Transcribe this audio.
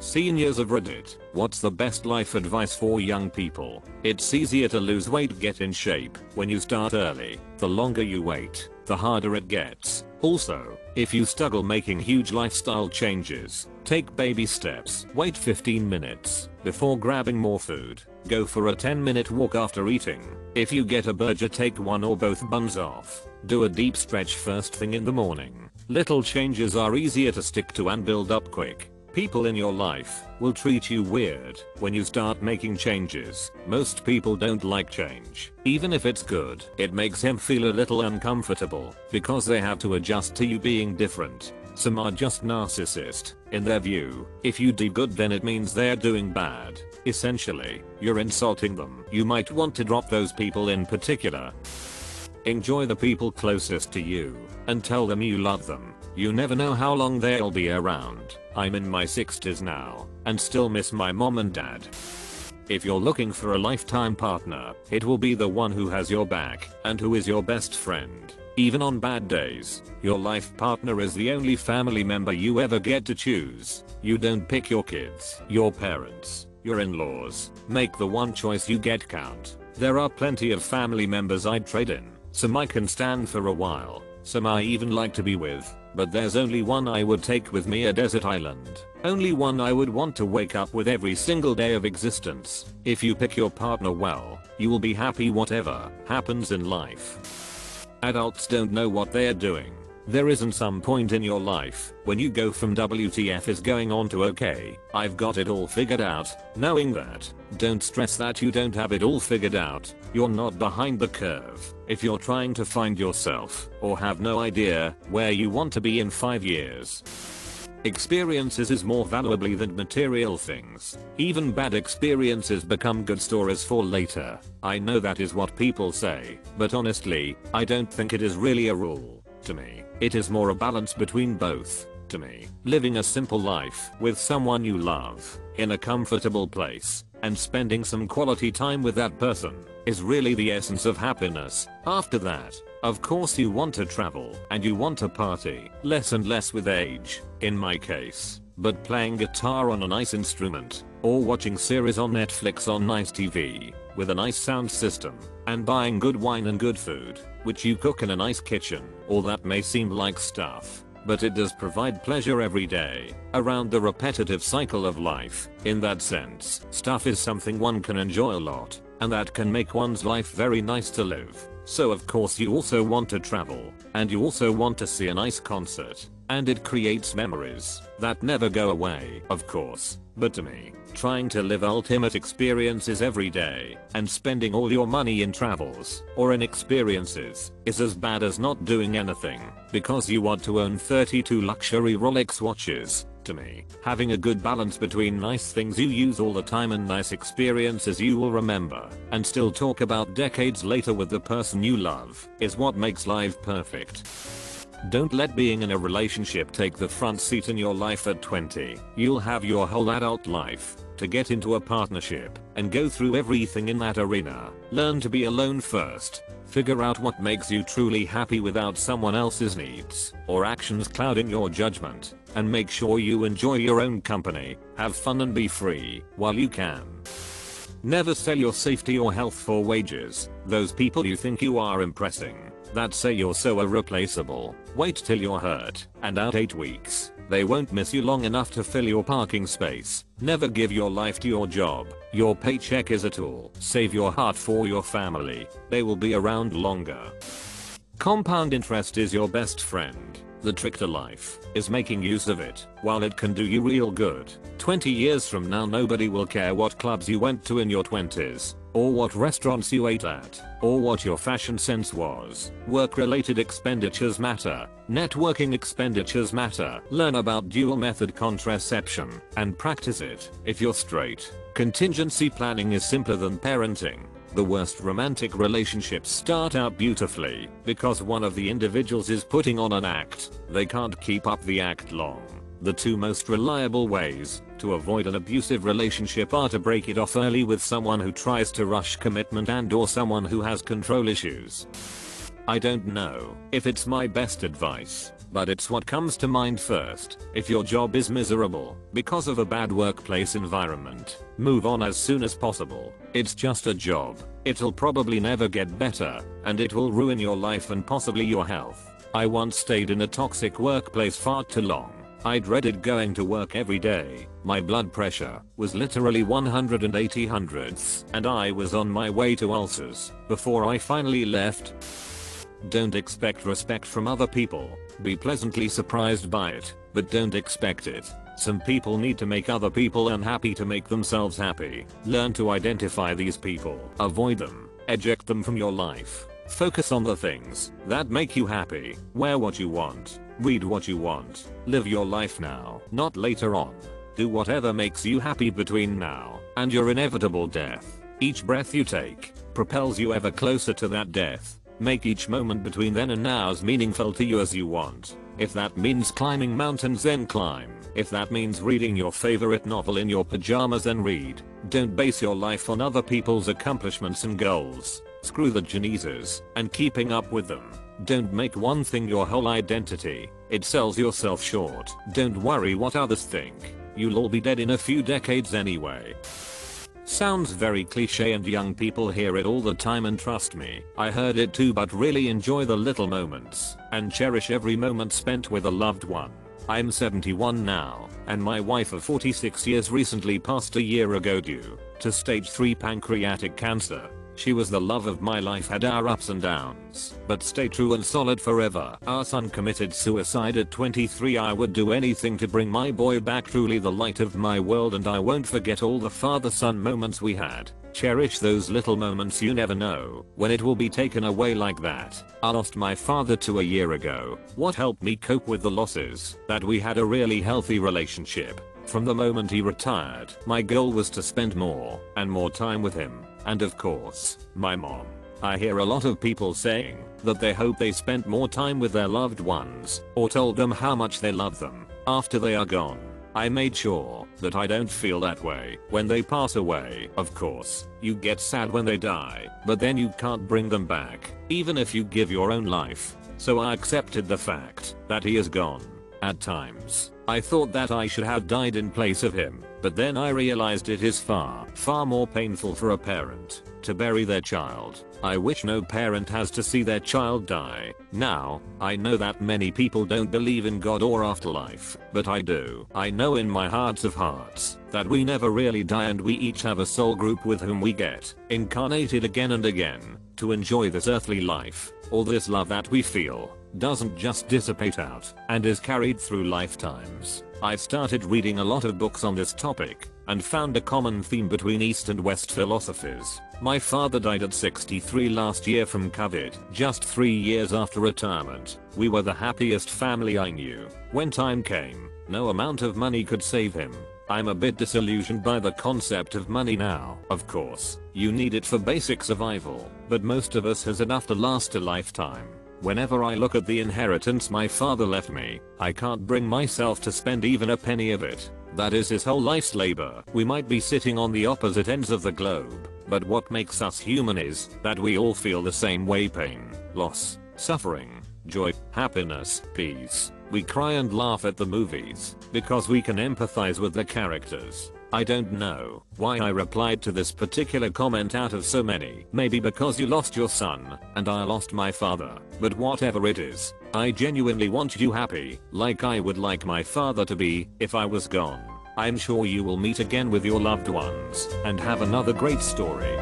Seniors of Reddit, what's the best life advice for young people? It's easier to lose weight, get in shape when you start early. The longer you wait, the harder it gets. Also, if you struggle making huge lifestyle changes, take baby steps. Wait 15 minutes before grabbing more food. Go for a 10-minute walk after eating. If you get a burger, take one or both buns off. Do a deep stretch first thing in the morning. Little changes are easier to stick to and build up quick. People in your life will treat you weird when you start making changes. Most people don't like change. Even if it's good, it makes them feel a little uncomfortable because they have to adjust to you being different. Some are just narcissist. In their view, if you do good then it means they're doing bad. Essentially, you're insulting them. You might want to drop those people in particular. Enjoy the people closest to you and tell them you love them. You never know how long they'll be around. I'm in my 60s now and still miss my mom and dad. If you're looking for a lifetime partner, it will be the one who has your back and who is your best friend. Even on bad days, your life partner is the only family member you ever get to choose. You don't pick your kids, your parents, your in-laws. Make the one choice you get count. There are plenty of family members I'd trade in. Some I can stand for a while. Some I even like to be with. But there's only one I would take with me, a desert island. Only one I would want to wake up with every single day of existence. If you pick your partner well, you will be happy whatever happens in life. Adults don't know what they're doing. There isn't some point in your life when you go from WTF is going on to okay, I've got it all figured out. Knowing that, don't stress that you don't have it all figured out. You're not behind the curve. If you're trying to find yourself or have no idea where you want to be in 5 years, experiences is more valuable than material things. Even bad experiences become good stories for later. I know that is what people say, but honestly, I don't think it is really a rule. To me, it is more a balance between both. To me, living a simple life with someone you love in a comfortable place and spending some quality time with that person is really the essence of happiness. After that, of course you want to travel and you want to party less and less with age, in my case. But playing guitar on a nice instrument or watching series on Netflix on nice TV with a nice sound system and buying good wine and good food, which you cook in a nice kitchen, all that may seem like stuff, but it does provide pleasure every day around the repetitive cycle of life. In that sense, stuff is something one can enjoy a lot, and that can make one's life very nice to live. So of course you also want to travel, and you also want to see a nice concert, and it creates memories that never go away, of course. But to me, trying to live ultimate experiences every day and spending all your money in travels or in experiences is as bad as not doing anything because you want to own 32 luxury Rolex watches. To me, having a good balance between nice things you use all the time and nice experiences you will remember and still talk about decades later with the person you love is what makes life perfect. Don't let being in a relationship take the front seat in your life at 20. You'll have your whole adult life to get into a partnership and go through everything in that arena. Learn to be alone first. Figure out what makes you truly happy without someone else's needs or actions clouding your judgment, and make sure you enjoy your own company, have fun and be free while you can. Never sell your safety or health for wages. Those people you think you are impressing that say you're so irreplaceable, wait till you're hurt and out 8 weeks. They won't miss you long enough to fill your parking space. Never give your life to your job. Your paycheck is a tool. Save your heart for your family. They will be around longer. Compound interest is your best friend. The trick to life is making use of it while it can do you real good. 20 years from now nobody will care what clubs you went to in your 20s, or what restaurants you ate at, or what your fashion sense was. Work-related expenditures matter. Networking expenditures matter. Learn about dual method contraception and practice it. If you're straight, contingency planning is simpler than parenting. The worst romantic relationships start out beautifully because one of the individuals is putting on an act. They can't keep up the act long. The two most reliable ways to avoid an abusive relationship are to break it off early with someone who tries to rush commitment and/or someone who has control issues. I don't know if it's my best advice, but it's what comes to mind first. If your job is miserable because of a bad workplace environment, move on as soon as possible. It's just a job. It'll probably never get better, and it will ruin your life and possibly your health. I once stayed in a toxic workplace far too long. I dreaded going to work every day. My blood pressure was literally 180 hundredths, and I was on my way to ulcers before I finally left. Don't expect respect from other people. Be pleasantly surprised by it, but don't expect it. Some people need to make other people unhappy to make themselves happy. Learn to identify these people. Avoid them. Eject them from your life. Focus on the things that make you happy. Wear what you want. Read what you want. Live your life now, not later on. Do whatever makes you happy between now and your inevitable death. Each breath you take propels you ever closer to that death. Make each moment between then and now as meaningful to you as you want. If that means climbing mountains, then climb. If that means reading your favorite novel in your pajamas, then read. Don't base your life on other people's accomplishments and goals. Screw the Genesis and keeping up with them. Don't make one thing your whole identity. It sells yourself short. Don't worry what others think. You'll all be dead in a few decades anyway. Sounds very cliche and young people hear it all the time, and trust me, I heard it too, but really enjoy the little moments and cherish every moment spent with a loved one. I'm 71 now, and my wife of 46 years recently passed a year ago due to stage 3 pancreatic cancer. She was the love of my life, had our ups and downs, but stay true and solid forever. Our son committed suicide at 23. I would do anything to bring my boy back, truly the light of my world, and I won't forget all the father-son moments we had. Cherish those little moments. You never know when it will be taken away like that. I lost my father 2 years ago. What helped me cope with the losses? That we had a really healthy relationship. From the moment he retired, my goal was to spend more and more time with him. And of course, my mom. I hear a lot of people saying that they hope they spent more time with their loved ones or told them how much they love them after they are gone. I made sure that I don't feel that way when they pass away. Of course, you get sad when they die, but then you can't bring them back, even if you give your own life. So I accepted the fact that he is gone. At times, I thought that I should have died in place of him, but then I realized it is far more painful for a parent to bury their child. I wish no parent has to see their child die. Now, I know that many people don't believe in God or afterlife, but I do. I know in my heart of hearts that we never really die, and we each have a soul group with whom we get incarnated again and again to enjoy this earthly life. All this love that we feel doesn't just dissipate out and is carried through lifetimes. I've started reading a lot of books on this topic and found a common theme between East and West philosophies. My father died at 63 last year from COVID, just 3 years after retirement. We were the happiest family I knew. When time came, no amount of money could save him. I'm a bit disillusioned by the concept of money now. Of course, you need it for basic survival, but most of us has enough to last a lifetime. Whenever I look at the inheritance my father left me, I can't bring myself to spend even a penny of it. That is his whole life's labor. We might be sitting on the opposite ends of the globe, but what makes us human is that we all feel the same way: pain, loss, suffering, joy, happiness, peace. We cry and laugh at the movies because we can empathize with the characters. I don't know why I replied to this particular comment out of so many. Maybe because you lost your son and I lost my father. But whatever it is, I genuinely want you happy, like I would like my father to be if I was gone. I'm sure you will meet again with your loved ones and have another great story.